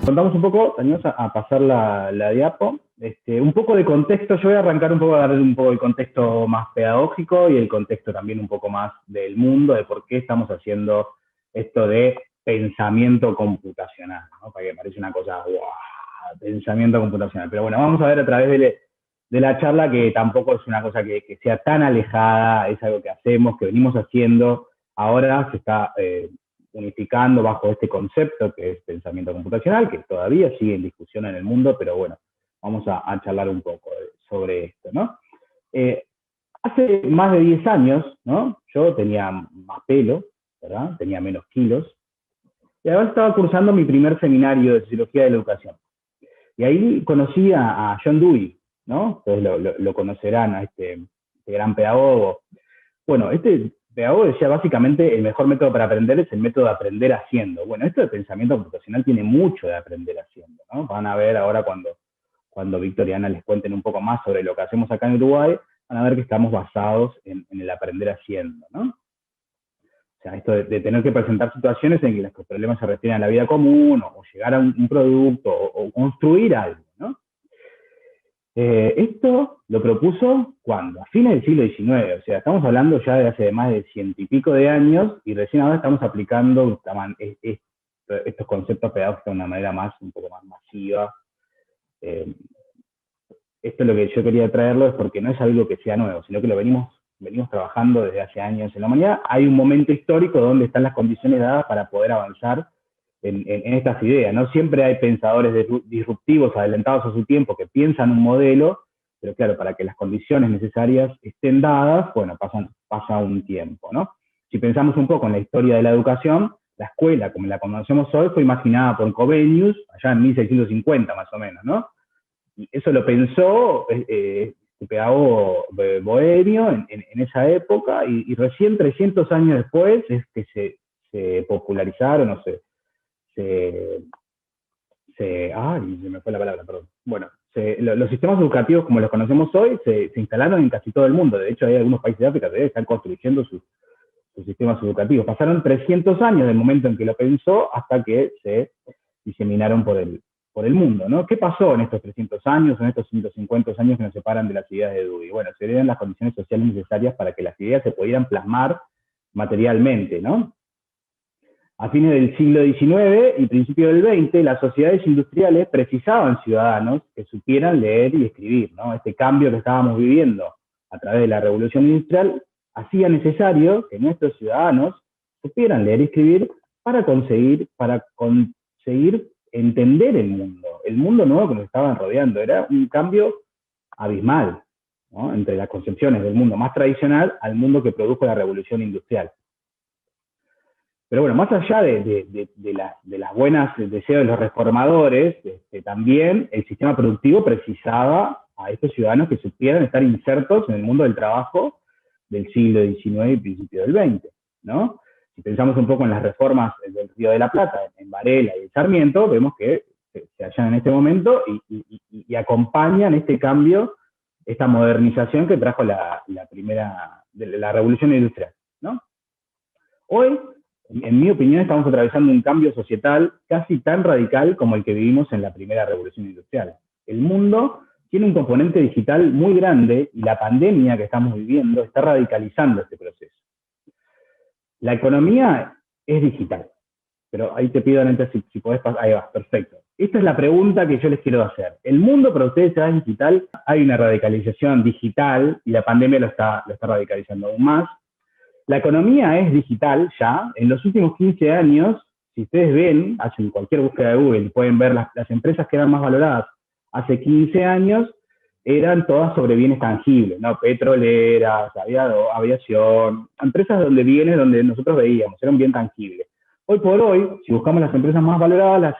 Contamos un poco, venimos a pasar la diapo. Un poco de contexto, yo voy a arrancar un poco a dar un poco el contexto más pedagógico y el contexto también un poco más del mundo, de por qué estamos haciendo esto de pensamiento computacional, ¿no? Para que parezca una cosa, ¡wow! Pensamiento computacional. Pero bueno, vamos a ver a través de la charla que tampoco es una cosa que sea tan alejada, es algo que hacemos, que venimos haciendo, ahora se está unificando bajo este concepto que es pensamiento computacional, que todavía sigue en discusión en el mundo, pero bueno, vamos a charlar un poco sobre esto, ¿no? Hace más de 10 años, ¿no? Yo tenía más pelo, ¿verdad? Tenía menos kilos, y además estaba cursando mi primer seminario de Sociología de la Educación. Y ahí conocí a John Dewey, ¿no? Ustedes lo conocerán, a este gran pedagogo. Bueno, este pedagogo decía básicamente el mejor método para aprender es el método de aprender haciendo. Bueno, esto de pensamiento computacional tiene mucho de aprender haciendo, ¿no? Van a ver ahora cuando Víctor y Ana les cuenten un poco más sobre lo que hacemos acá en Uruguay, van a ver que estamos basados en el aprender haciendo, ¿no? O sea, esto de tener que presentar situaciones en que los problemas se refieren a la vida común, o llegar a un producto, o construir algo, ¿no? Esto lo propuso cuando, a fines del siglo XIX, o sea, estamos hablando ya de hace más de 100 y pico de años, y recién ahora estamos aplicando estos conceptos pedagógicos de una manera un poco más masiva. Esto es lo que yo quería traerlo, es porque no es algo que sea nuevo, sino que lo venimos trabajando desde hace años en la humanidad. Hay un momento histórico donde están las condiciones dadas para poder avanzar en estas ideas, ¿no? Siempre hay pensadores disruptivos, adelantados a su tiempo, que piensan un modelo, pero claro, para que las condiciones necesarias estén dadas, bueno, pasa un tiempo, ¿no? Si pensamos un poco en la historia de la educación, la escuela, como la conocemos hoy, fue imaginada por Comenius, allá en 1650 más o menos, ¿no? Y eso lo pensó el pedagogo bohemio en esa época, y recién 300 años después es que se popularizaron o ay, se me fue la palabra, perdón. Bueno, los sistemas educativos como los conocemos hoy se instalaron en casi todo el mundo. De hecho, hay algunos países de África que están construyendo sus sistemas educativos. Pasaron 300 años del momento en que lo pensó hasta que se diseminaron por el mundo, ¿no? ¿Qué pasó en estos 300 años, en estos 150 años que nos separan de las ideas de Dewey? Bueno, se dieron las condiciones sociales necesarias para que las ideas se pudieran plasmar materialmente, ¿no? A fines del siglo XIX y principio del XX, las sociedades industriales precisaban ciudadanos que supieran leer y escribir, ¿no? Este cambio que estábamos viviendo a través de la revolución industrial hacía necesario que nuestros ciudadanos supieran leer y escribir para conseguir entender el mundo nuevo que nos estaban rodeando. Era un cambio abismal, ¿no? Entre las concepciones del mundo más tradicional al mundo que produjo la revolución industrial. Pero bueno, más allá de las buenas deseos de los reformadores, también el sistema productivo precisaba a estos ciudadanos que supieran estar insertos en el mundo del trabajo del siglo XIX y principio del XX, ¿no? Si pensamos un poco en las reformas del Río de la Plata, en Varela y en Sarmiento, vemos que se hallan en este momento y acompañan este cambio, esta modernización que trajo la revolución industrial, ¿no? Hoy, en mi opinión, estamos atravesando un cambio societal casi tan radical como el que vivimos en la primera revolución industrial. El mundo tiene un componente digital muy grande y la pandemia que estamos viviendo está radicalizando este proceso. La economía es digital, pero ahí te pido, Anita, si podés pasar. Ahí va, perfecto. Esta es la pregunta que yo les quiero hacer. ¿El mundo para ustedes será digital? Hay una radicalización digital y la pandemia lo está radicalizando aún más. La economía es digital ya. En los últimos 15 años, si ustedes ven, hacen cualquier búsqueda de Google y pueden ver las empresas que eran más valoradas hace 15 años, eran todas sobre bienes tangibles, ¿no? Petroleras, aviación, empresas donde nosotros veíamos, era un bien tangible. Hoy por hoy, si buscamos las empresas más valoradas,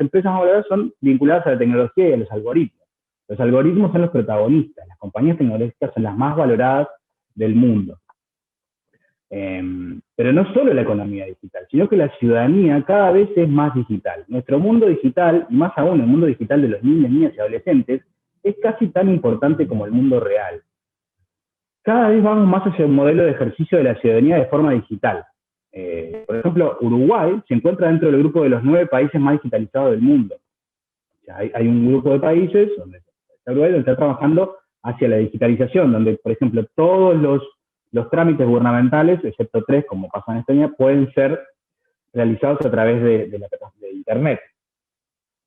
son vinculadas a la tecnología y a los algoritmos. Los algoritmos son los protagonistas, las compañías tecnológicas son las más valoradas del mundo. Pero no solo la economía digital, sino que la ciudadanía cada vez es más digital. Nuestro mundo digital, y más aún el mundo digital de los niños, niñas y adolescentes, es casi tan importante como el mundo real. Cada vez vamos más hacia un modelo de ejercicio de la ciudadanía de forma digital. Por ejemplo, Uruguay se encuentra dentro del grupo de los 9 países más digitalizados del mundo. sea, hay un grupo de países donde Uruguay donde está trabajando hacia la digitalización, donde, por ejemplo, todos los trámites gubernamentales, excepto 3, como pasa en España, pueden ser realizados a través de Internet.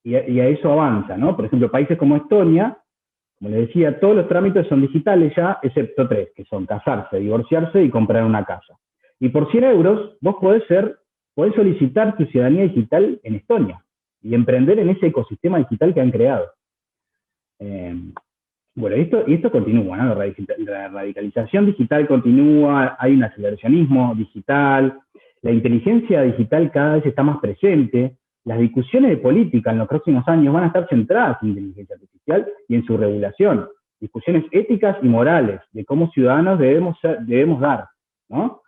Y a eso avanza, ¿no? Por ejemplo, países como Estonia, como les decía, todos los trámites son digitales ya, excepto 3, que son casarse, divorciarse y comprar una casa. Y por 100 euros vos podés solicitar tu ciudadanía digital en Estonia y emprender en ese ecosistema digital que han creado. Bueno, esto continúa, ¿no? La radicalización digital continúa, hay un aceleracionismo digital, la inteligencia digital cada vez está más presente, las discusiones de política en los próximos años van a estar centradas en inteligencia artificial y en su regulación, discusiones éticas y morales de cómo ciudadanos debemos dar, ¿no?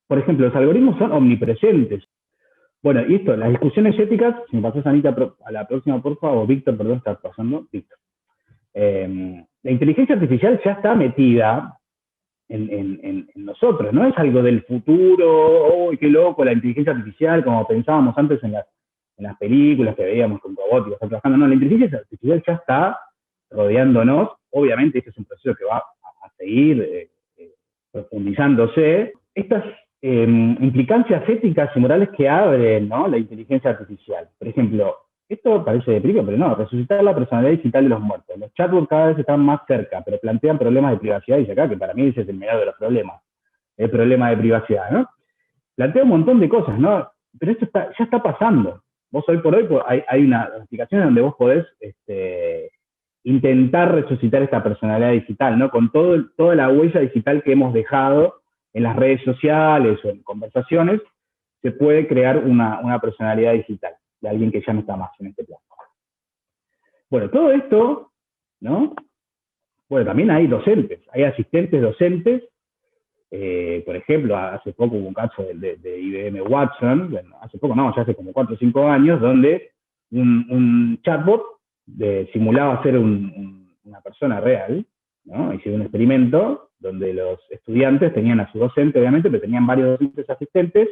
Por ejemplo, los algoritmos son omnipresentes. Bueno, y esto, las discusiones éticas, si me pasas, Anita, a la próxima, por favor, o Víctor, perdón, está pasando, Víctor. La inteligencia artificial ya está metida en nosotros, no es algo del futuro, ¡oh, qué loco la inteligencia artificial! Como pensábamos antes en las películas que veíamos con robóticos, está trabajando. No, la inteligencia artificial ya está rodeándonos. Obviamente, este es un proceso que va a seguir profundizándose. Estas implicancias éticas y morales que abre, ¿no?, la inteligencia artificial. Por ejemplo, esto parece deprimido, pero no, resucitar la personalidad digital de los muertos. Los chatbots cada vez están más cerca, pero plantean problemas de privacidad, y acá, que para mí ese es el menor de los problemas, el problema de privacidad, ¿no? Plantea un montón de cosas, ¿no? Pero esto ya está pasando. Vos hoy por hoy hay unas aplicaciones donde vos podés intentar resucitar esta personalidad digital, ¿no? Con toda la huella digital que hemos dejado en las redes sociales o en conversaciones, se puede crear una personalidad digital de alguien que ya no está más en este plano. Bueno, todo esto, ¿no? Bueno, también hay docentes, hay asistentes docentes. Por ejemplo, hace poco hubo un caso de IBM Watson, bueno, hace poco no, ya hace como 4 o 5 años, donde un chatbot simulaba ser una persona real, ¿no? Hicieron un experimento donde los estudiantes tenían a su docente, obviamente, pero tenían varios docentes asistentes,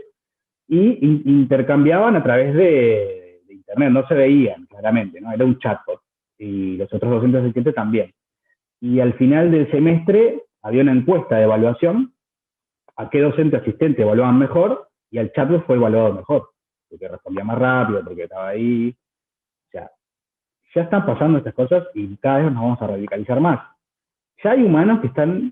y intercambiaban a través de internet, no se veían claramente, ¿no? Era un chatbot, y los otros docentes asistentes también. Y al final del semestre había una encuesta de evaluación, a qué docente asistente evaluaban mejor, y al chatbot fue evaluado mejor, porque respondía más rápido, porque estaba ahí. O sea, ya están pasando estas cosas y cada vez nos vamos a radicalizar más. Ya hay humanos que están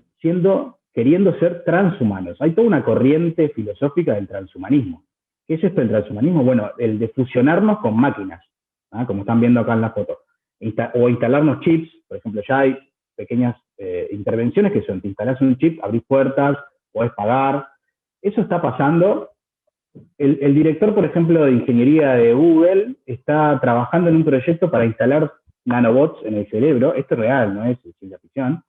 queriendo ser transhumanos. Hay toda una corriente filosófica del transhumanismo. ¿Qué es esto del transhumanismo? Bueno, el de fusionarnos con máquinas, ¿ah?, como están viendo acá en la foto. O instalarnos chips, por ejemplo, ya hay pequeñas intervenciones que son, te instalás un chip, abrís puertas, podés pagar. Eso está pasando. El director, por ejemplo, de ingeniería de Google está trabajando en un proyecto para instalar nanobots en el cerebro. Esto es real, no es ciencia ficción.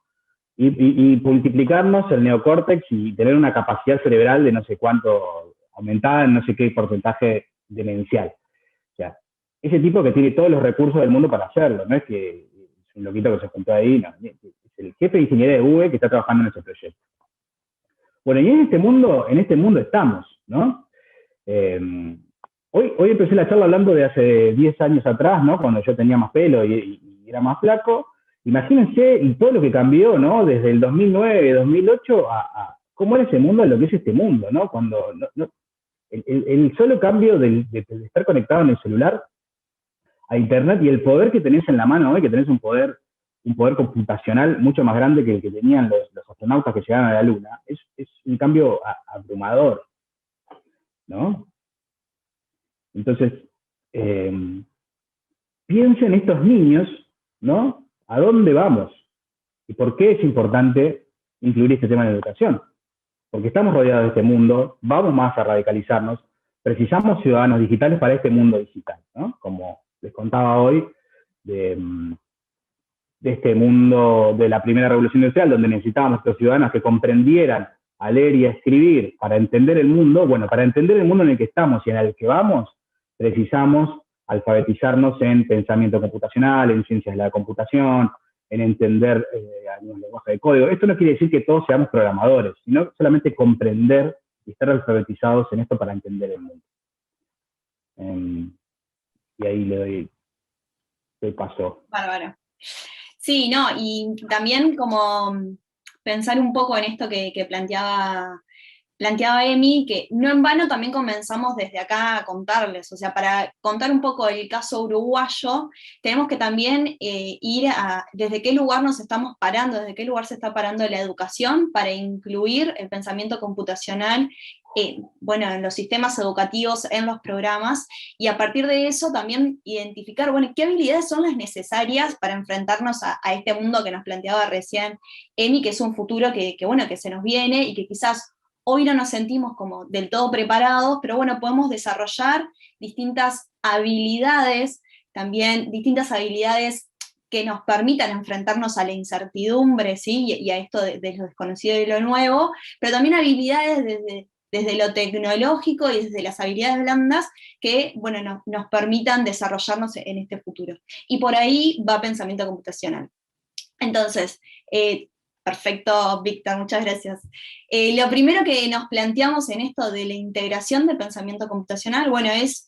Y multiplicarnos el neocórtex y tener una capacidad cerebral de no sé cuánto, aumentada en no sé qué porcentaje demencial. O sea, ese tipo que tiene todos los recursos del mundo para hacerlo, no es que es un loquito que se juntó ahí, no, es el jefe de ingeniería de Google que está trabajando en ese proyecto. Bueno, y en este mundo estamos, ¿no? Hoy empecé la charla hablando de hace 10 años atrás, ¿no? Cuando yo tenía más pelo y era más flaco. Imagínense y todo lo que cambió, ¿no? Desde el 2009, 2008 a cómo era ese mundo a lo que es este mundo, ¿no? Cuando el solo cambio de estar conectado en el celular a internet y el poder que tenés en la mano hoy, que tenés un poder computacional mucho más grande que el que tenían los astronautas que llegaron a la Luna, es un cambio abrumador, ¿no? Entonces, piensen estos niños, ¿no? ¿A dónde vamos? ¿Y por qué es importante incluir este tema en la educación? Porque estamos rodeados de este mundo, vamos más a radicalizarnos, precisamos ciudadanos digitales para este mundo digital, ¿no? Como les contaba hoy, de este mundo de la primera revolución industrial, donde necesitábamos a nuestros ciudadanos que comprendieran a leer y a escribir para entender el mundo. Bueno, para entender el mundo en el que estamos y en el que vamos, precisamos alfabetizarnos en pensamiento computacional, en ciencias de la computación, en entender algún lenguaje de código. Esto no quiere decir que todos seamos programadores, sino solamente comprender y estar alfabetizados en esto para entender el mundo. Y ahí le doy ¿Qué pasó? Bárbaro. Sí, no, y también como pensar un poco en esto que planteaba Emi, que no en vano también comenzamos desde acá a contarles, o sea, para contar un poco el caso uruguayo, tenemos que también ir a desde qué lugar nos estamos parando, desde qué lugar se está parando la educación para incluir el pensamiento computacional, bueno, en los sistemas educativos, en los programas, y a partir de eso también identificar, bueno, qué habilidades son las necesarias para enfrentarnos a este mundo que nos planteaba recién Emi, que es un futuro bueno, que se nos viene y que quizás hoy no nos sentimos como del todo preparados, pero bueno, podemos desarrollar distintas habilidades, también distintas habilidades que nos permitan enfrentarnos a la incertidumbre, ¿sí? Y a esto de lo desconocido y lo nuevo, pero también habilidades desde lo tecnológico y desde las habilidades blandas que, bueno, nos permitan desarrollarnos en este futuro. Y por ahí va pensamiento computacional. Entonces, perfecto, Víctor, muchas gracias. Lo primero que nos planteamos en esto de la integración del pensamiento computacional, bueno, es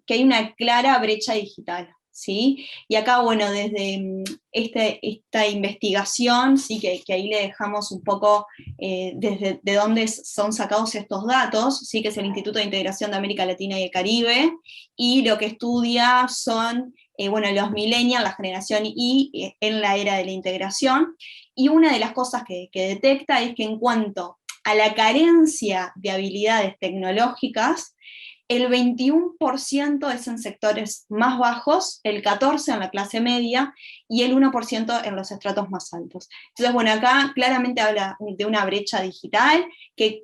que hay una clara brecha digital, ¿sí? Y acá, bueno, desde esta investigación, sí, que ahí le dejamos un poco desde de dónde son sacados estos datos, sí, que es el Instituto de Integración de América Latina y el Caribe, y lo que estudia son bueno, los millennials, la generación Y, en la era de la integración, y una de las cosas que detecta es que en cuanto a la carencia de habilidades tecnológicas, el 21% es en sectores más bajos, el 14% en la clase media y el 1% en los estratos más altos. Entonces, bueno, acá claramente habla de una brecha digital que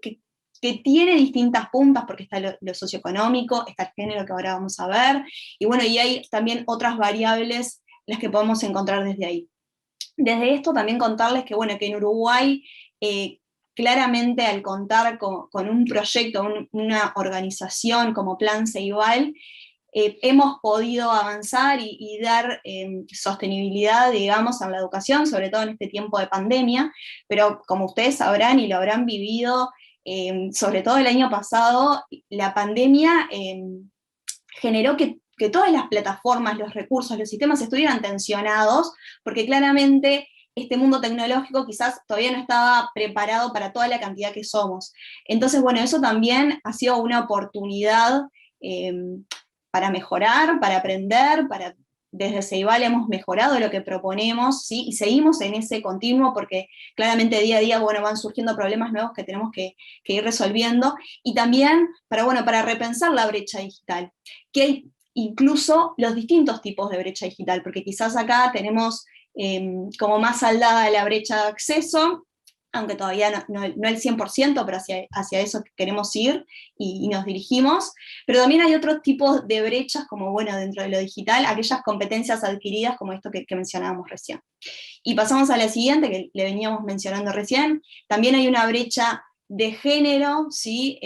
tiene distintas puntas, porque está lo socioeconómico, está el género que ahora vamos a ver, y bueno, y hay también otras variables las que podemos encontrar desde ahí. Desde esto también contarles que, bueno, que en Uruguay, claramente al contar con un proyecto, una organización como Plan Ceibal, hemos podido avanzar y dar sostenibilidad, digamos, en la educación, sobre todo en este tiempo de pandemia, pero como ustedes sabrán y lo habrán vivido, sobre todo el año pasado, la pandemia generó que todas las plataformas, los recursos, los sistemas estuvieran tensionados, porque claramente este mundo tecnológico quizás todavía no estaba preparado para toda la cantidad que somos. Entonces, bueno, eso también ha sido una oportunidad eh, para mejorar, para aprender, desde Ceibal hemos mejorado lo que proponemos, ¿sí? Y seguimos en ese continuo porque claramente día a día, bueno, van surgiendo problemas nuevos que tenemos que ir resolviendo, y también para repensar la brecha digital, que hay incluso los distintos tipos de brecha digital, porque quizás acá tenemos como más saldada la brecha de acceso, aunque todavía no el 100%, pero hacia eso queremos ir y nos dirigimos, pero también hay otros tipos de brechas, como bueno, dentro de lo digital, aquellas competencias adquiridas como esto que mencionábamos recién. Y pasamos a la siguiente, que le veníamos mencionando recién, también hay una brecha de género, ¿sí?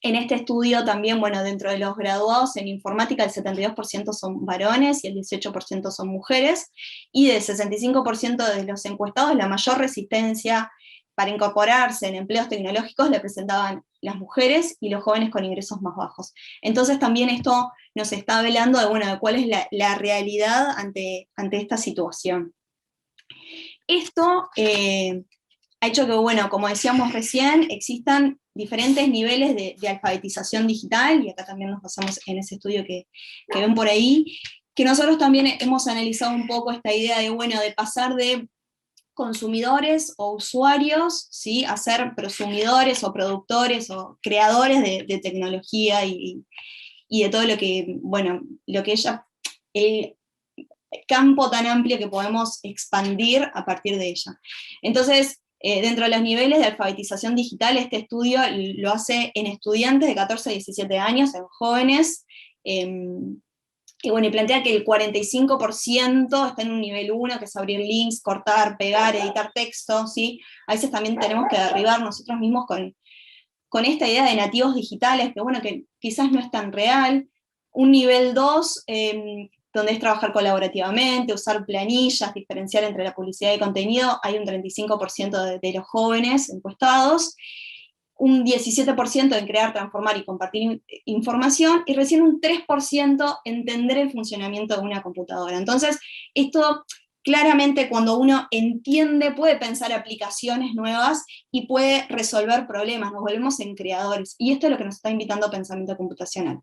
En este estudio también, bueno, dentro de los graduados en informática, el 72% son varones y el 18% son mujeres, y del 65% de los encuestados, la mayor resistencia para incorporarse en empleos tecnológicos le presentaban las mujeres y los jóvenes con ingresos más bajos. Entonces también esto nos está hablando de, bueno, de cuál es la realidad ante esta situación. Esto ha hecho que, bueno, como decíamos recién, existan diferentes niveles de alfabetización digital, y acá también nos basamos en ese estudio que ven por ahí, que nosotros también hemos analizado un poco esta idea de, bueno, de pasar de consumidores o usuarios, ¿sí?, a ser prosumidores o productores o creadores de tecnología y de todo lo que, bueno, lo que el campo tan amplio que podemos expandir a partir de ella. Entonces, dentro de los niveles de alfabetización digital, este estudio lo hace en estudiantes de 14 a 17 años, en jóvenes, y bueno, y plantea que el 45% está en un nivel 1, que es abrir links, cortar, pegar, editar texto, ¿sí? A veces también tenemos que derribar nosotros mismos con esta idea de nativos digitales, que bueno, que quizás no es tan real. Un nivel 2, donde es trabajar colaborativamente, usar planillas, diferenciar entre la publicidad y contenido, hay un 35% de los jóvenes encuestados. un 17% en crear, transformar y compartir información, y recién un 3% entender el funcionamiento de una computadora. Entonces, esto claramente cuando uno entiende, puede pensar aplicaciones nuevas y puede resolver problemas, nos volvemos en creadores. Y esto es lo que nos está invitando a pensamiento computacional.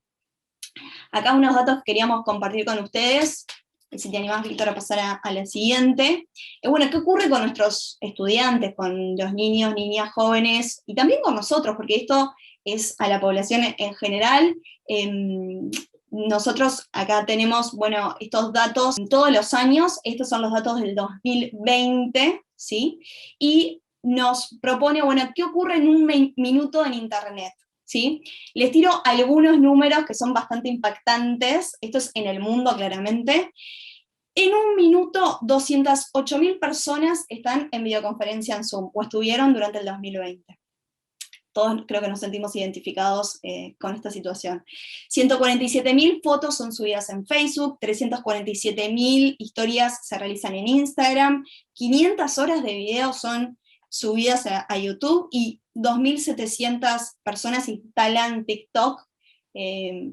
Acá unos datos que queríamos compartir con ustedes, si te animás, Víctor, a pasar a la siguiente. Bueno, ¿qué ocurre con nuestros estudiantes, con los niños, niñas, jóvenes, y también con nosotros? Porque esto es a la población en general. Nosotros acá tenemos, bueno, estos datos todos los años, estos son los datos del 2020, ¿sí? Y nos propone, bueno, ¿qué ocurre en un minuto en Internet? ¿Sí? Les tiro algunos números que son bastante impactantes, esto es en el mundo claramente. En un minuto, 208.000 personas están en videoconferencia en Zoom, o estuvieron durante el 2020. Todos creo que nos sentimos identificados con esta situación. 147.000 fotos son subidas en Facebook, 347.000 historias se realizan en Instagram, 500 horas de video son subidas a YouTube, y 2.700 personas instalan TikTok,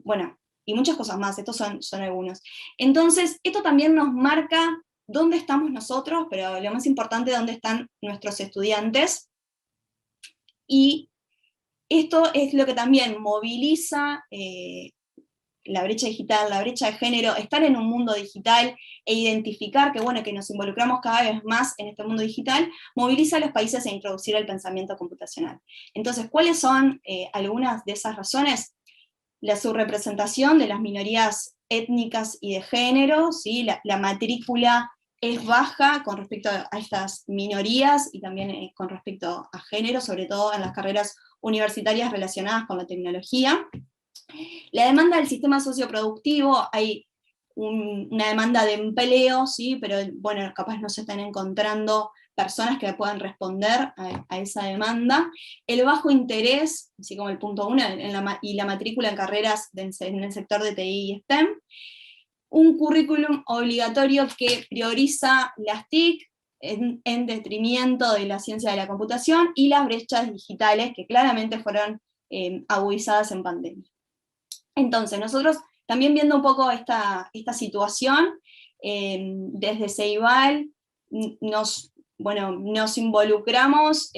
bueno, y muchas cosas más, estos son algunos. Entonces, esto también nos marca dónde estamos nosotros, pero lo más importante, dónde están nuestros estudiantes, y esto es lo que también moviliza la brecha digital, la brecha de género, estar en un mundo digital e identificar que, bueno, que nos involucramos cada vez más en este mundo digital, moviliza a los países a introducir el pensamiento computacional. Entonces, ¿cuáles son algunas de esas razones? La subrepresentación de las minorías étnicas y de género, ¿sí? La matrícula es baja con respecto a estas minorías, y también con respecto a género, sobre todo en las carreras universitarias relacionadas con la tecnología. La demanda del sistema socioproductivo, hay una demanda de empleo, ¿sí? Pero bueno, capaz no se están encontrando personas que puedan responder a esa demanda. El bajo interés, así como el punto 1, y la matrícula en carreras en el sector de TI y STEM. Un currículum obligatorio que prioriza las TIC en detrimento de la ciencia de la computación, y las brechas digitales que claramente fueron agudizadas en pandemia. Entonces, nosotros también viendo un poco esta situación, desde Ceibal nos involucramos,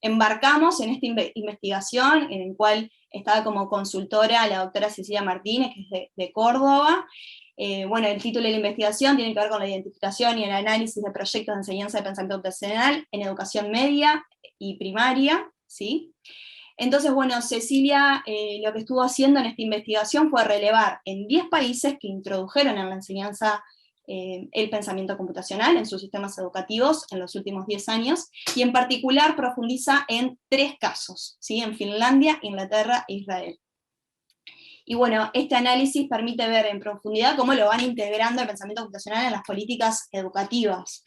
embarcamos en esta investigación, en el cual estaba como consultora la doctora Cecilia Martínez, que es de Córdoba. Bueno, el título de la investigación tiene que ver con la identificación y el análisis de proyectos de enseñanza de pensamiento computacional en educación media y primaria, ¿sí? Entonces, bueno, Cecilia lo que estuvo haciendo en esta investigación fue relevar en 10 países que introdujeron en la enseñanza el pensamiento computacional en sus sistemas educativos en los últimos 10 años, y en particular profundiza en 3 casos, ¿sí? En Finlandia, Inglaterra e Israel. Y bueno, este análisis permite ver en profundidad cómo lo van integrando el pensamiento computacional en las políticas educativas.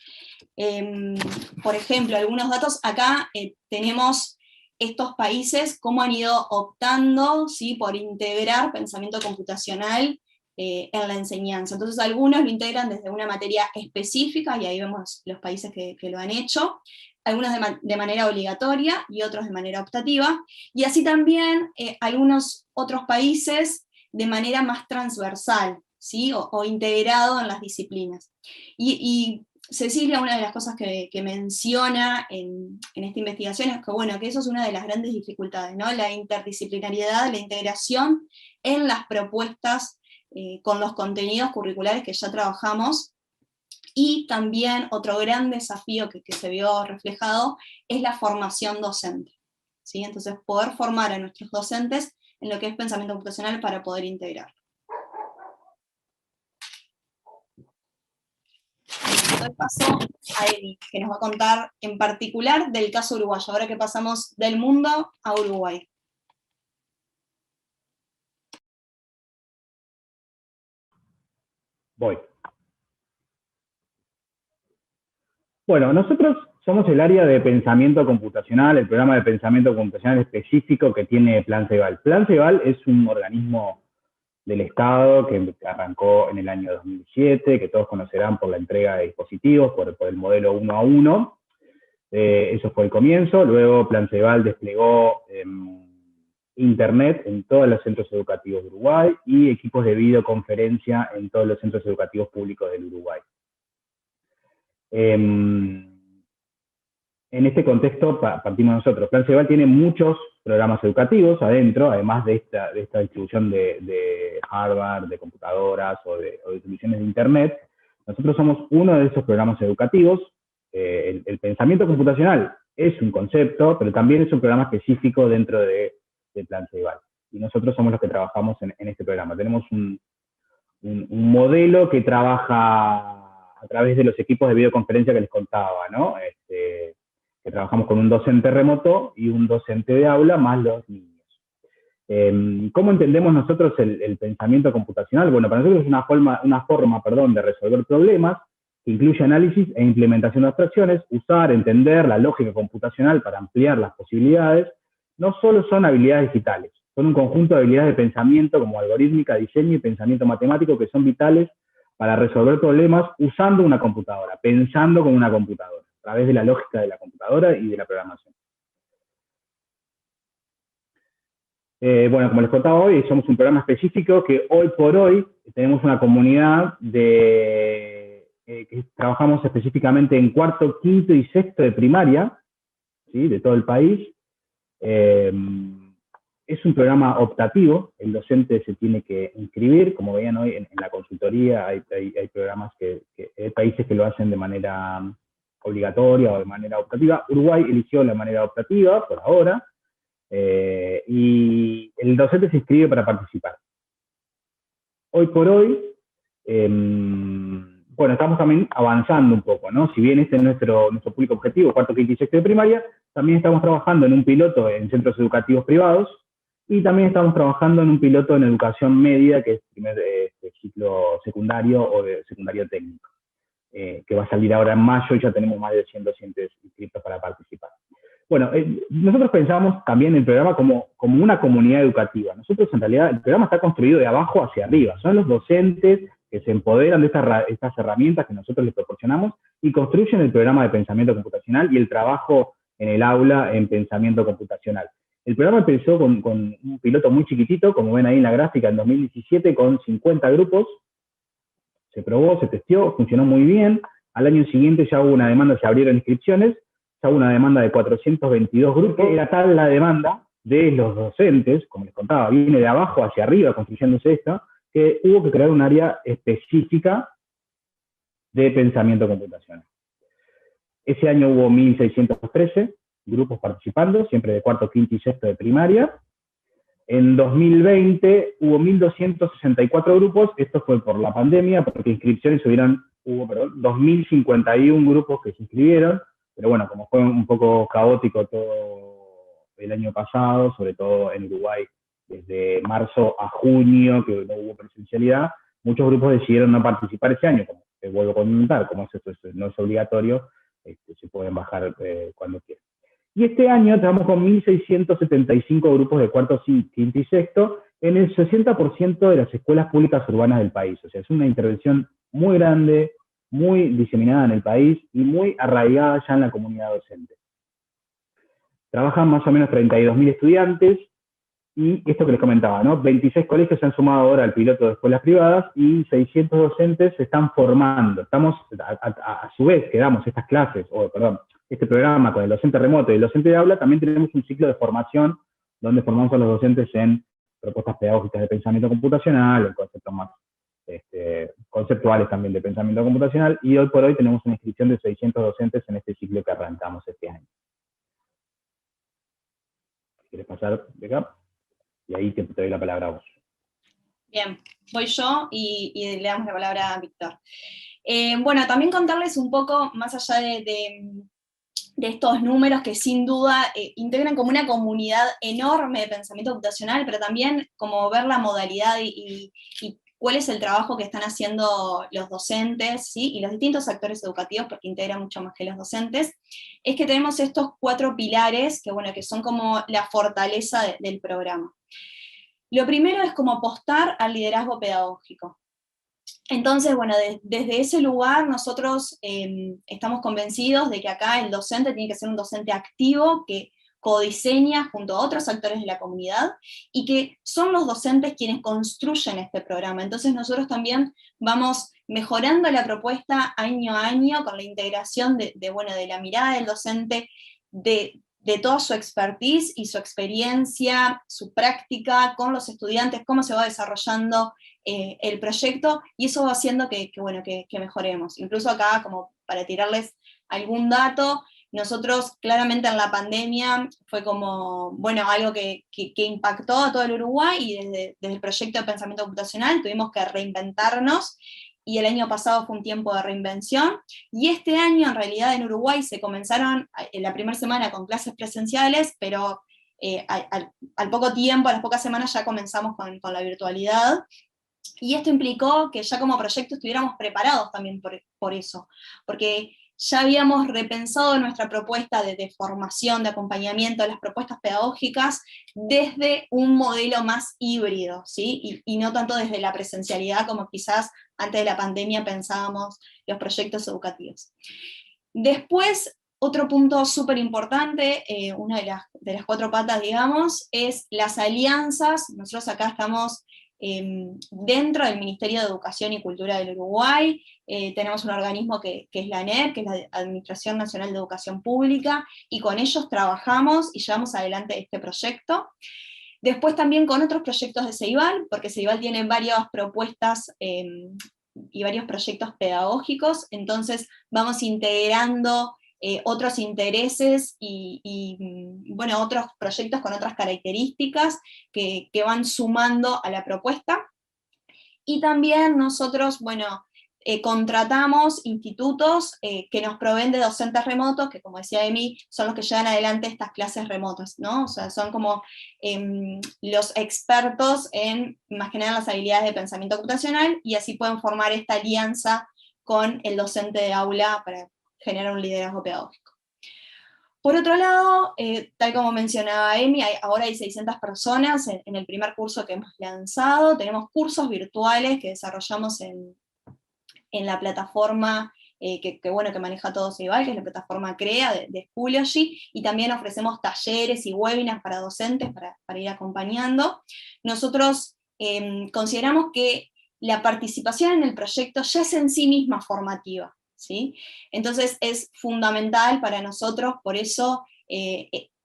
Por ejemplo, algunos datos acá tenemos estos países, cómo han ido optando, ¿sí? Por integrar pensamiento computacional en la enseñanza. Entonces algunos lo integran desde una materia específica, y ahí vemos los países que lo han hecho, algunos de manera obligatoria y otros de manera optativa, y así también algunos otros países de manera más transversal, ¿sí? o integrado en las disciplinas. Y Cecilia, una de las cosas que menciona en esta investigación es que, bueno, que eso es una de las grandes dificultades, ¿no? La interdisciplinariedad, la integración en las propuestas con los contenidos curriculares que ya trabajamos. Y también otro gran desafío que se vio reflejado es la formación docente, ¿sí? Entonces, poder formar a nuestros docentes en lo que es pensamiento computacional para poder integrar. Doy paso a Edi, que nos va a contar en particular del caso uruguayo, ahora que pasamos del mundo a Uruguay. Voy. Bueno, nosotros somos el área de pensamiento computacional, el programa de pensamiento computacional específico que tiene Plan Ceibal. Plan Ceibal es un organismo del Estado que arrancó en el año 2007, que todos conocerán por la entrega de dispositivos, por el modelo 1 a 1, Eso fue el comienzo. Luego Plan Ceibal desplegó Internet en todos los centros educativos de Uruguay y equipos de videoconferencia en todos los centros educativos públicos del Uruguay. En este contexto partimos nosotros. Plan Ceibal tiene muchos programas educativos adentro, además de esta distribución de hardware, de computadoras o de soluciones de Internet. Nosotros somos uno de esos programas educativos. El pensamiento computacional es un concepto, pero también es un programa específico dentro de Plan Ceibal. Y nosotros somos los que trabajamos en este programa. Tenemos un modelo que trabaja a través de los equipos de videoconferencia que les contaba, ¿no? Que trabajamos con un docente remoto y un docente de aula, más los niños. ¿Cómo entendemos nosotros el pensamiento computacional? Bueno, para nosotros es una forma de resolver problemas que incluye análisis e implementación de abstracciones, usar, entender la lógica computacional para ampliar las posibilidades. No solo son habilidades digitales, son un conjunto de habilidades de pensamiento como algorítmica, diseño y pensamiento matemático que son vitales para resolver problemas usando una computadora, pensando con una computadora, a través de la lógica de la computadora y de la programación. Bueno, como les contaba hoy, somos un programa específico que hoy por hoy tenemos una comunidad que trabajamos específicamente en cuarto, quinto y sexto de primaria, ¿sí? De todo el país. Es un programa optativo, el docente se tiene que inscribir, como veían hoy en la consultoría, hay programas hay países que lo hacen de manera obligatoria o de manera optativa. Uruguay eligió la manera optativa por ahora, y el docente se inscribe para participar. Hoy por hoy, bueno, estamos también avanzando un poco, ¿no? Si bien este es nuestro público objetivo, cuarto, quinto y sexto de primaria, también estamos trabajando en un piloto en centros educativos privados y también estamos trabajando en un piloto en educación media, que es primer ciclo secundario o de secundario técnico, que va a salir ahora en mayo y ya tenemos más de 100 docentes inscritos para participar. Bueno, nosotros pensamos también el programa como una comunidad educativa. Nosotros, en realidad, el programa está construido de abajo hacia arriba. Son los docentes que se empoderan de estas herramientas que nosotros les proporcionamos y construyen el programa de pensamiento computacional y el trabajo en el aula en pensamiento computacional. El programa empezó con un piloto muy chiquitito, como ven ahí en la gráfica, en 2017, con 50 grupos. Se probó, se testeó, funcionó muy bien. Al año siguiente ya hubo una demanda, se abrieron inscripciones, ya hubo una demanda de 422 grupos. Era tal la demanda de los docentes, como les contaba, viene de abajo hacia arriba construyéndose esto, que hubo que crear un área específica de pensamiento computacional. Ese año hubo 1.613 grupos participando, siempre de cuarto, quinto y sexto de primaria. En 2020 hubo 1.264 grupos, esto fue por la pandemia, porque inscripciones hubo 2.051 grupos que se inscribieron, pero bueno, como fue un poco caótico todo el año pasado, sobre todo en Uruguay, desde marzo a junio, que no hubo presencialidad, muchos grupos decidieron no participar ese año, como te vuelvo a comentar, como esto no es obligatorio, se pueden bajar cuando quieran. Y este año estamos con 1.675 grupos de cuarto, quinto y sexto en el 60% de las escuelas públicas urbanas del país. O sea, es una intervención muy grande, muy diseminada en el país y muy arraigada ya en la comunidad docente. Trabajan más o menos 32.000 estudiantes y esto que les comentaba, ¿no? 26 colegios se han sumado ahora al piloto de escuelas privadas y 600 docentes se están formando. Estamos, a su vez, que damos estas clases, este programa con el docente remoto y el docente de aula, también tenemos un ciclo de formación donde formamos a los docentes en propuestas pedagógicas de pensamiento computacional, en conceptos más conceptuales también de pensamiento computacional, y hoy por hoy tenemos una inscripción de 600 docentes en este ciclo que arrancamos este año. ¿Quieres pasar de acá? Y ahí te doy la palabra a vos. Bien, voy yo y le damos la palabra a Víctor. Bueno, también contarles un poco, más allá de estos números que sin duda integran como una comunidad enorme de pensamiento computacional, pero también como ver la modalidad y cuál es el trabajo que están haciendo los docentes, ¿sí? Y los distintos actores educativos, porque integran mucho más que los docentes, es que tenemos estos 4 pilares que son como la fortaleza del programa. Lo primero es como apostar al liderazgo pedagógico. Entonces, bueno, desde ese lugar nosotros estamos convencidos de que acá el docente tiene que ser un docente activo, que codiseña junto a otros actores de la comunidad, y que son los docentes quienes construyen este programa. Entonces nosotros también vamos mejorando la propuesta año a año con la integración de la mirada del docente, de toda su expertise y su experiencia, su práctica con los estudiantes, cómo se va desarrollando el proyecto, y eso va haciendo que mejoremos. Incluso acá, como para tirarles algún dato, nosotros claramente en la pandemia fue como, bueno, algo que impactó a todo el Uruguay, y desde el proyecto de pensamiento computacional tuvimos que reinventarnos, y el año pasado fue un tiempo de reinvención, y este año en realidad en Uruguay se comenzaron en la primera semana con clases presenciales, pero al poco tiempo, a las pocas semanas ya comenzamos con la virtualidad, y esto implicó que ya como proyecto estuviéramos preparados también por eso, porque ya habíamos repensado nuestra propuesta de formación, de acompañamiento, de las propuestas pedagógicas, desde un modelo más híbrido, ¿sí? Y no tanto desde la presencialidad como quizás antes de la pandemia pensábamos los proyectos educativos. Después, otro punto súper importante, una de las cuatro patas, digamos, es las alianzas. Nosotros acá estamos dentro del Ministerio de Educación y Cultura del Uruguay, tenemos un organismo que es la ANEP, que es la Administración Nacional de Educación Pública, y con ellos trabajamos y llevamos adelante este proyecto. Después también con otros proyectos de Ceibal, porque Ceibal tiene varias propuestas y varios proyectos pedagógicos, entonces vamos integrando otros intereses bueno, otros proyectos con otras características que van sumando a la propuesta. Y también nosotros, bueno, contratamos institutos que nos proveen de docentes remotos, que como decía Emi, son los que llevan adelante estas clases remotas, ¿no? O sea, son como los expertos en, más que nada, las habilidades de pensamiento computacional, y así pueden formar esta alianza con el docente de aula para generar un liderazgo pedagógico. Por otro lado, tal como mencionaba Emi, ahora hay 600 personas en el primer curso que hemos lanzado. Tenemos cursos virtuales que desarrollamos en la plataforma que maneja todo Ceibal, que es la plataforma CREA de Schoology, y también ofrecemos talleres y webinars para docentes para ir acompañando. Nosotros consideramos que la participación en el proyecto ya es en sí misma formativa, ¿sí? Entonces es fundamental para nosotros, por eso,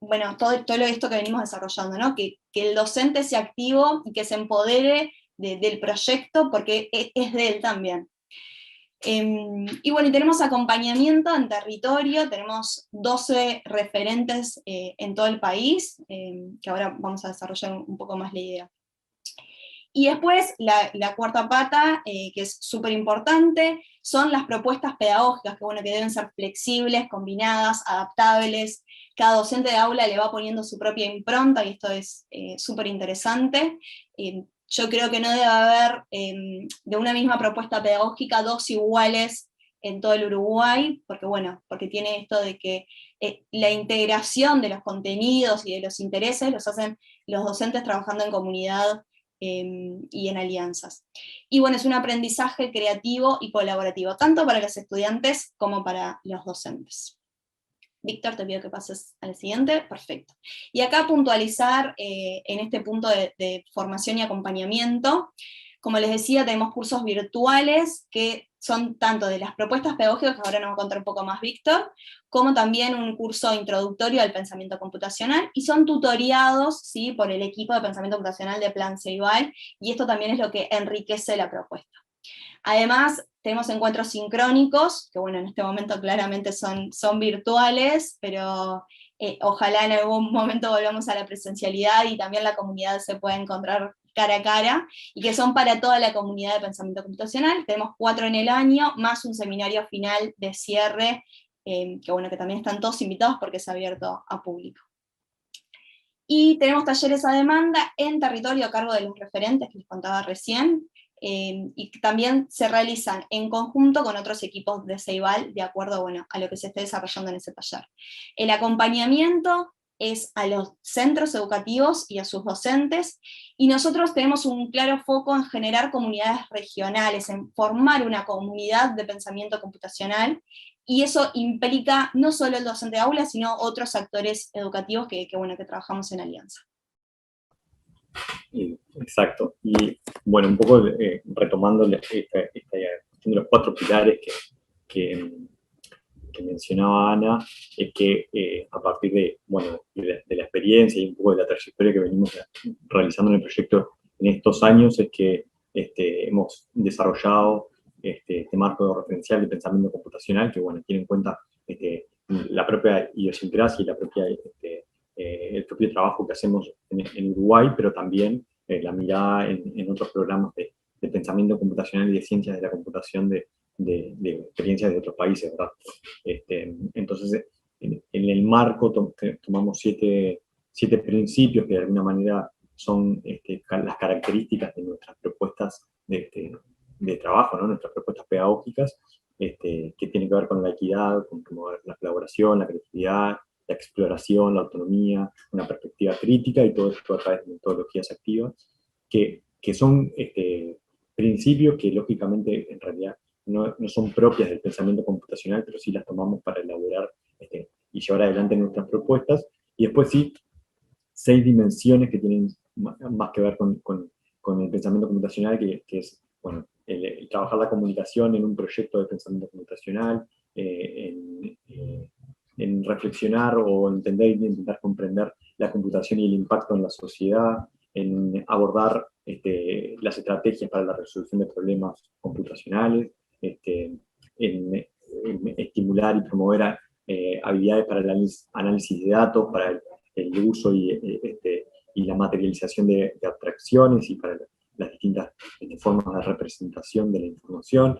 bueno, todo esto que venimos desarrollando, ¿no? Que el docente sea activo y que se empodere del proyecto, porque es de él también. Y bueno, y tenemos acompañamiento en territorio, tenemos 12 referentes en todo el país, que ahora vamos a desarrollar un poco más la idea. Y después, la cuarta pata, que es súper importante, son las propuestas pedagógicas, que deben ser flexibles, combinadas, adaptables. Cada docente de aula le va poniendo su propia impronta, y esto es súper interesante. Yo creo que no debe haber de una misma propuesta pedagógica dos iguales en todo el Uruguay, porque tiene esto de que la integración de los contenidos y de los intereses los hacen los docentes trabajando en comunidad y en alianzas. Y bueno, es un aprendizaje creativo y colaborativo, tanto para los estudiantes como para los docentes. Víctor, te pido que pases al siguiente. Perfecto. Y acá puntualizar en este punto de formación y acompañamiento. Como les decía, tenemos cursos virtuales que son tanto de las propuestas pedagógicas, que ahora nos va a contar un poco más Víctor, como también un curso introductorio al pensamiento computacional, y son tutoriados, ¿sí?, por el equipo de pensamiento computacional de Plan Ceibal, y esto también es lo que enriquece la propuesta. Además, tenemos encuentros sincrónicos, que bueno, en este momento claramente son virtuales, pero ojalá en algún momento volvamos a la presencialidad y también la comunidad se pueda encontrar cara a cara, y que son para toda la comunidad de pensamiento computacional. Tenemos 4 en el año, más un seminario final de cierre, que también están todos invitados porque es abierto a público. Y tenemos talleres a demanda en territorio a cargo de los referentes que les contaba recién, y también se realizan en conjunto con otros equipos de Ceibal, de acuerdo a lo que se esté desarrollando en ese taller. El acompañamiento es a los centros educativos y a sus docentes, y nosotros tenemos un claro foco en generar comunidades regionales, en formar una comunidad de pensamiento computacional, y eso implica no solo el docente de aula, sino otros actores educativos que trabajamos en alianza. Exacto. Y bueno, un poco retomando esta cuestión de los 4 pilares que mencionaba Ana, es que a partir de, bueno, de la experiencia y un poco de la trayectoria que venimos realizando en el proyecto en estos años, es que hemos desarrollado este marco referencial de pensamiento computacional, que bueno, tiene en cuenta la propia idiosincrasia y el propio trabajo que hacemos en Uruguay, pero también la mirada en otros programas de pensamiento computacional y de ciencias de la computación de experiencias de otros países, ¿verdad? Entonces, en el marco tomamos 7 principios que de alguna manera son las características de nuestras propuestas de trabajo, ¿no? Nuestras propuestas pedagógicas, que tienen que ver con la equidad, con promover la colaboración, la creatividad, la exploración, la autonomía, una perspectiva crítica, y todo esto a través de metodologías activas, que son principios que lógicamente en realidad no son propias del pensamiento computacional, pero sí las tomamos para elaborar y llevar adelante nuestras propuestas. Y después sí, 6 dimensiones que tienen más que ver con el pensamiento computacional, que es, bueno, el trabajar la comunicación en un proyecto de pensamiento computacional, en reflexionar o entender y intentar comprender la computación y el impacto en la sociedad, en abordar las estrategias para la resolución de problemas computacionales, en estimular y promover habilidades para el análisis de datos, para el uso y la materialización de abstracciones, y para las distintas formas de representación de la información,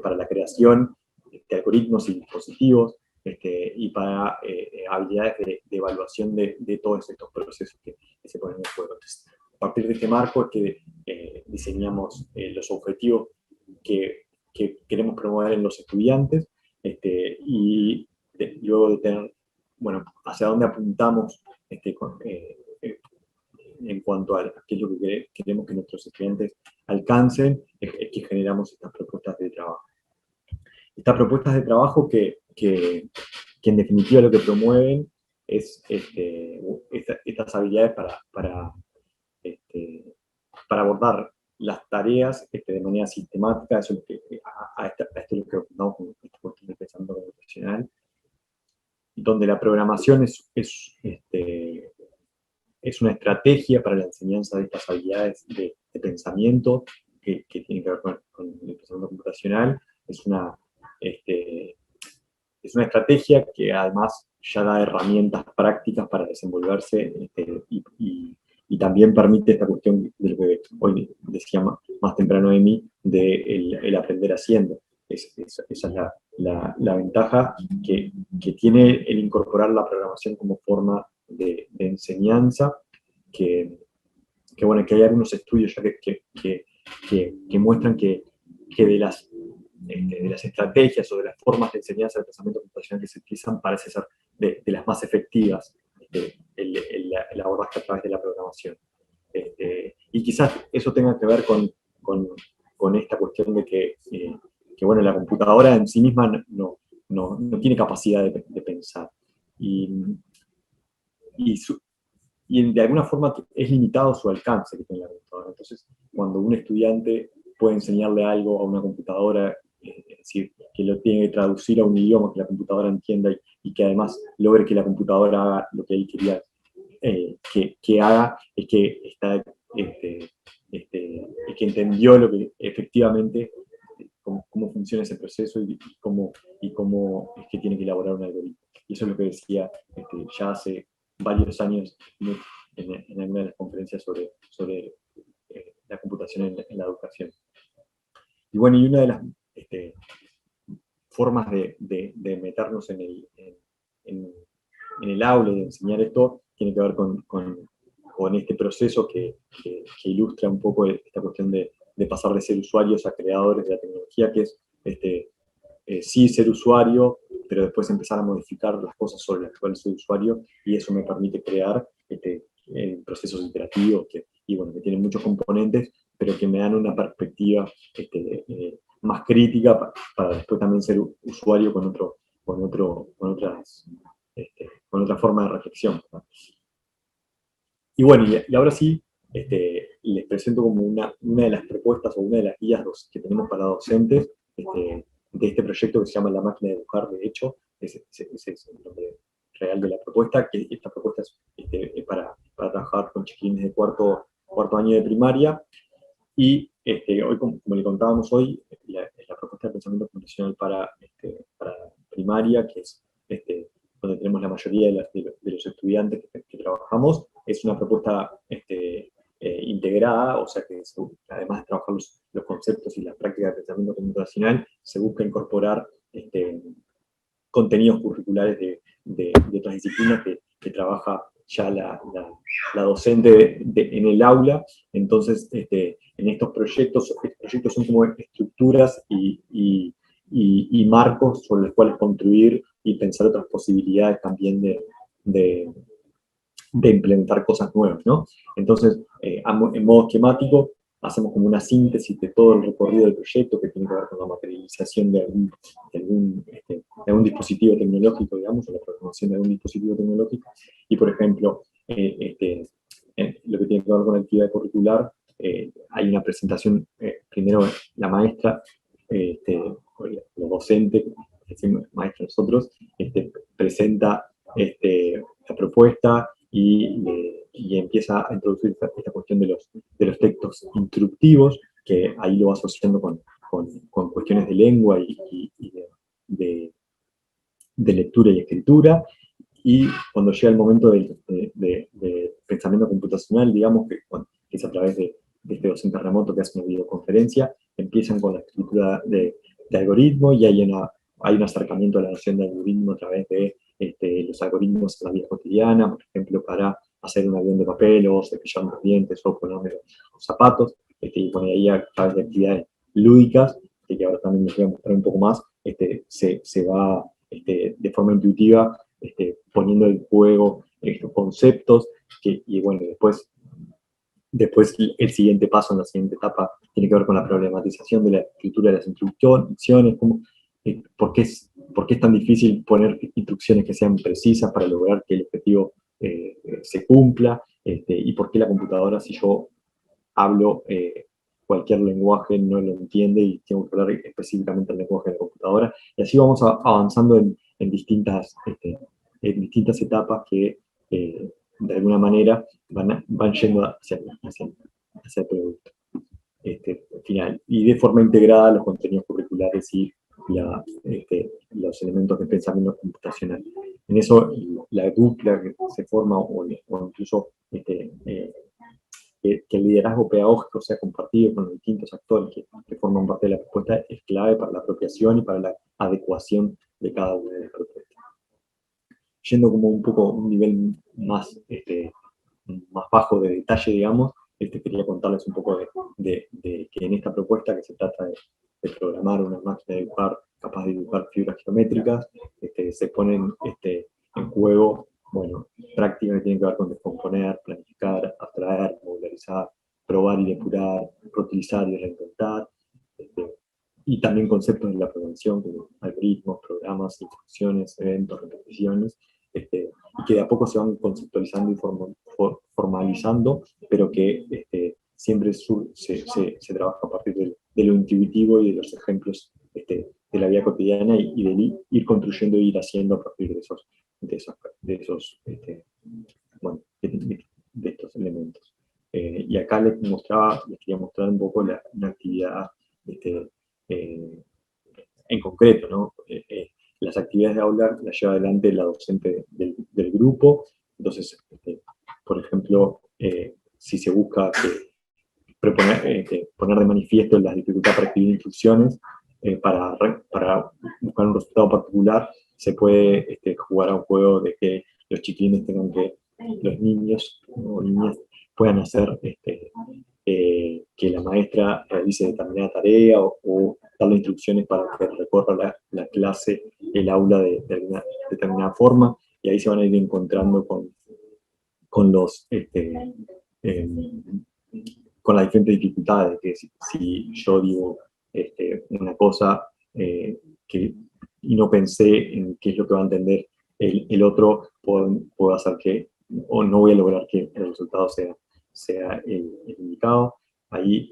para la creación de algoritmos y dispositivos, y para habilidades de evaluación de todos estos procesos que se ponen en juego. Entonces, a partir de este marco es que diseñamos los objetivos que queremos promover en los estudiantes, y luego de tener, bueno, hacia dónde apuntamos en cuanto a qué es lo que queremos que nuestros estudiantes alcancen, es que generamos estas propuestas de trabajo. Estas propuestas de trabajo que en definitiva lo que promueven es estas habilidades para abordar las tareas de manera sistemática. Eso es lo que, a esto es lo que apuntamos con esta cuestión de pensamiento computacional, donde la programación es una estrategia para la enseñanza de estas habilidades de pensamiento que tienen que ver con el pensamiento computacional. Es una estrategia que además ya da herramientas prácticas para desenvolverse, y también permite esta cuestión de lo que hoy decía más temprano de mí, de el aprender haciendo. Esa es la ventaja que tiene el incorporar la programación como forma de enseñanza, que bueno, que hay algunos estudios ya que muestran que de las estrategias o de las formas de enseñanza del pensamiento computacional que se utilizan, parece ser de las más efectivas el abordaje a través de la programación. Y quizás eso tenga que ver con esta cuestión de que bueno, la computadora en sí misma no tiene capacidad de pensar. Y de alguna forma es limitado su alcance que tiene la computadora. Entonces, cuando un estudiante puede enseñarle algo a una computadora, es decir, que lo tiene que traducir a un idioma que la computadora entienda, y que además logre que la computadora haga lo que él quería que haga, es que entendió lo que efectivamente, cómo funciona ese proceso, y cómo es que tiene que elaborar un algoritmo. Y eso es lo que decía ya hace varios años en alguna de las conferencias sobre la computación en la educación. Y bueno, y una de las formas de meternos en el aula y de enseñar esto tiene que ver con este proceso que ilustra un poco esta cuestión de pasar de ser usuarios a creadores de la tecnología, que es sí ser usuario, pero después empezar a modificar las cosas sobre las cuales soy usuario, y eso me permite crear procesos iterativos que tienen muchos componentes, pero que me dan una perspectiva más crítica para después también ser usuario con otra forma de reflexión, ¿no? Y bueno, y ahora sí, les presento como una de las propuestas o una de las guías que tenemos para docentes de este proyecto que se llama La Máquina de Educar. De hecho, ese es el nombre real de la propuesta, que esta propuesta es para trabajar con chiquilines de cuarto año de primaria. Y hoy, como le contábamos hoy, la propuesta de pensamiento computacional para primaria, que es donde tenemos la mayoría de los estudiantes que trabajamos, es una propuesta integrada, o sea que además de trabajar los conceptos y las prácticas de pensamiento computacional, se busca incorporar contenidos curriculares de otras disciplinas que trabaja ya la docente en el aula. Entonces, en estos proyectos son como estructuras y marcos sobre los cuales construir y pensar otras posibilidades también de implementar cosas nuevas, ¿no? Entonces, en modo esquemático, hacemos como una síntesis de todo el recorrido del proyecto que tiene que ver con la materialización de algún dispositivo tecnológico, digamos, o la programación de algún dispositivo tecnológico. Y, por ejemplo, lo que tiene que ver con la actividad curricular, hay una presentación, primero la maestra, los docentes, maestra nosotros, presenta la propuesta y empieza a introducir esta cuestión de los textos instructivos, que ahí lo va asociando con cuestiones de lengua y de lectura y escritura. Y cuando llega el momento de pensamiento computacional, digamos que es a través de este docente remoto que hace una videoconferencia, empiezan con la escritura de algoritmos, y hay un acercamiento a la noción de algoritmo a través de los algoritmos en la vida cotidiana, por ejemplo, para hacer un avión de papel, o cepillar los dientes, o ponerme los zapatos, y bueno, ahí a través de actividades lúdicas, que ahora también les voy a mostrar un poco más, se va de forma intuitiva poniendo en juego estos conceptos, y bueno, después el siguiente paso en la siguiente etapa tiene que ver con la problematización de la escritura de las instrucciones, por qué es tan difícil poner instrucciones que sean precisas para lograr que el objetivo se cumpla, y por qué la computadora, si yo hablo cualquier lenguaje, no lo entiende, y tengo que hablar específicamente el lenguaje de la computadora. Y así vamos avanzando en distintas etapas que de alguna manera van yendo hacia el producto final. Y de forma integrada los contenidos curriculares y los elementos de pensamiento computacional. En eso, la dupla que se forma, o incluso que el liderazgo pedagógico sea compartido con los distintos actores que forman parte de la propuesta, es clave para la apropiación y para la adecuación de cada una de las propuestas. Yendo como un poco un nivel más bajo de detalle, digamos, quería contarles un poco de que en esta propuesta, que se trata de programar una máquina de dibujar capaz de dibujar figuras geométricas, se ponen en juego, bueno, prácticas que tienen que ver con descomponer, planificar, abstraer, modularizar, probar y depurar, reutilizar y reinventar, y también conceptos de la programación como algoritmos, programas, instrucciones, eventos, repeticiones, y que de a poco se van conceptualizando y formalizando, pero que siempre se trabaja a partir de lo intuitivo y de los ejemplos de la vida cotidiana, y de ir construyendo e ir haciendo a partir de estos elementos. Y acá les quería mostrar un poco una actividad en concreto, ¿no? Las actividades de aula las lleva adelante la docente del grupo. Entonces, por ejemplo, si se busca poner de manifiesto las dificultades para escribir instrucciones, para buscar un resultado particular, se puede jugar a un juego de que los chiquilines los niños o niñas puedan hacer que la maestra realice determinada tarea, o darle instrucciones para que recorra la clase el aula de determinada forma, y ahí se van a ir encontrando con las diferentes dificultades, que si yo digo una cosa y no pensé en qué es lo que va a entender el otro, puedo hacer que, o no voy a lograr que el resultado sea el indicado. Ahí,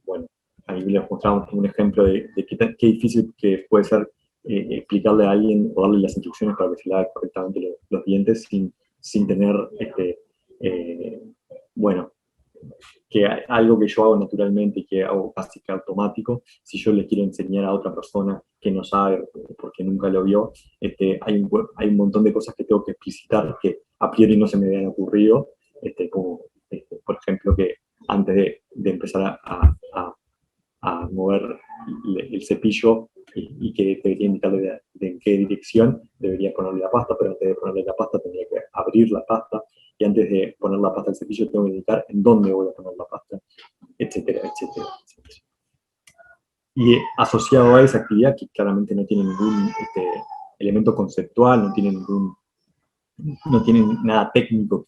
bueno, ahí les mostramos un ejemplo de qué difícil que puede ser explicarle a alguien o darle las instrucciones para que se lave correctamente los dientes sin tener, bueno, que algo que yo hago naturalmente y que hago casi que automático, si yo le quiero enseñar a otra persona que no sabe porque nunca lo vio, hay un montón de cosas que tengo que explicitar que a priori no se me habían ocurrido, como por ejemplo que antes de empezar a mover el cepillo y que debería indicarle de en qué dirección debería ponerle la pasta, pero antes de ponerle la pasta tendría que abrir la pasta, y antes de poner la pasta al cepillo tengo que indicar en dónde voy a poner la pasta, etcétera, etcétera, etcétera. Y asociado a esa actividad, que claramente no tiene ningún elemento conceptual, no tiene nada técnico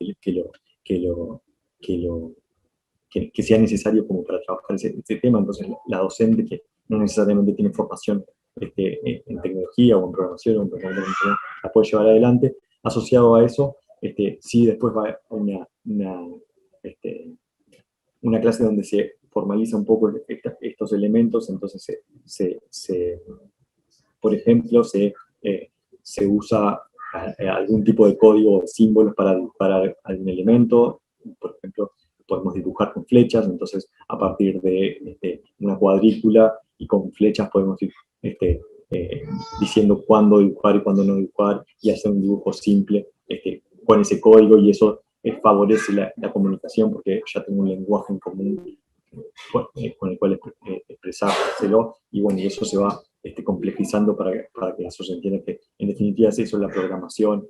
que sea necesario como para trabajar ese tema, entonces la docente que no necesariamente tiene formación en tecnología o en programación o en programación, la puede llevar adelante. Asociado a eso, sí después va a una clase donde se formaliza un poco estos elementos, entonces por ejemplo, se usa algún tipo de código o de símbolos para algún elemento. Por ejemplo, podemos dibujar con flechas, entonces a partir de una cuadrícula y con flechas podemos ir diciendo cuándo dibujar y cuándo no dibujar, y hacer un dibujo simple con ese código, y eso favorece la comunicación porque ya tengo un lenguaje en común con el cual expresárselo, y bueno, y eso se va complejizando para que eso se entienda que en definitiva es eso la programación,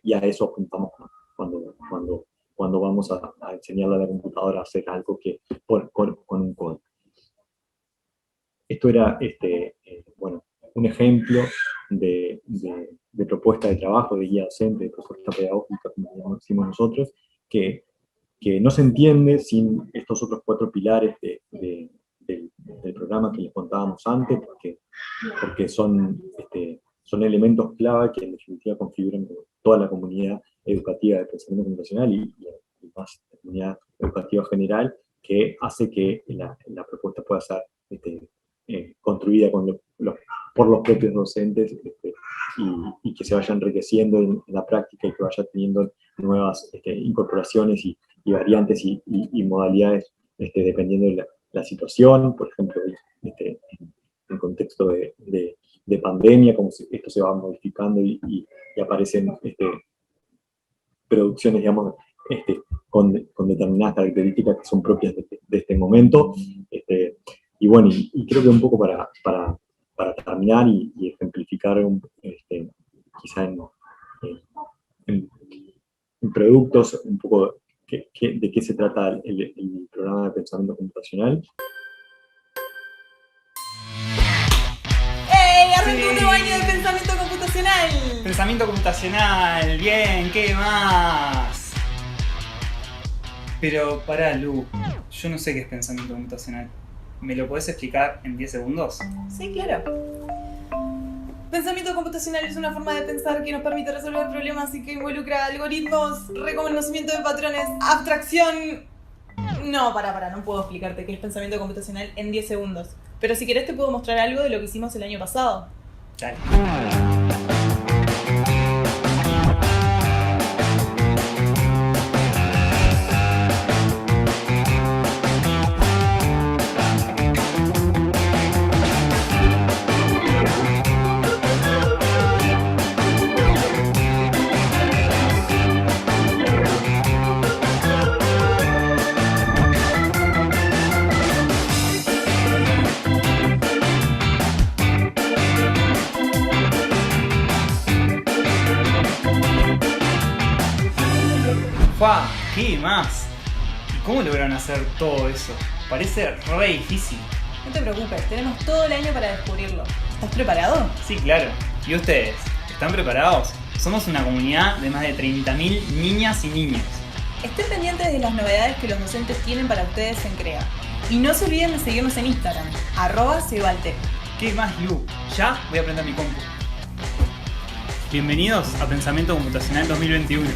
y a eso apuntamos cuando vamos a enseñarle a la computadora a hacer algo con un código. Esto era bueno, un ejemplo de propuesta de trabajo, de guía docente, de propuesta pedagógica, como decimos nosotros, que no se entiende sin estos otros 4 pilares del programa que les contábamos antes, porque son elementos clave que en definitiva configuran toda la comunidad educativa de pensamiento computacional y más la comunidad educativa general, que hace que la propuesta pueda ser construida por los propios docentes y que se vaya enriqueciendo en la práctica y que vaya teniendo nuevas incorporaciones y variantes y modalidades dependiendo de la situación. Por ejemplo, en contexto de pandemia, como esto se va modificando y aparecen producciones, digamos, con determinadas características que son propias de este momento. Y bueno, y creo que un poco para terminar y ejemplificar quizá en productos un poco de qué se trata el programa de pensamiento computacional. ¡Ey! ¡Arrancó un nuevo año de pensamiento computacional! Pensamiento computacional, bien, ¿qué más? Pero pará, Lu, yo no sé qué es pensamiento computacional. ¿Me lo podés explicar en 10 segundos? Sí, claro. Pensamiento computacional es una forma de pensar que nos permite resolver problemas y que involucra algoritmos, reconocimiento de patrones, abstracción... No, pará, no puedo explicarte qué es pensamiento computacional en 10 segundos. Pero si querés te puedo mostrar algo de lo que hicimos el año pasado. Dale. ¡Fua! ¿Qué más? ¿Y cómo lograron hacer todo eso? Parece re difícil. No te preocupes, tenemos todo el año para descubrirlo. ¿Estás preparado? Sí, claro. ¿Y ustedes? ¿Están preparados? Somos una comunidad de más de 30.000 niñas y niños. Estén pendientes de las novedades que los docentes tienen para ustedes en CREA. Y no se olviden de seguirnos en Instagram, @Cebaltec. ¿Qué más, Lu? Ya voy a aprender mi compu. Bienvenidos a Pensamiento Computacional 2021.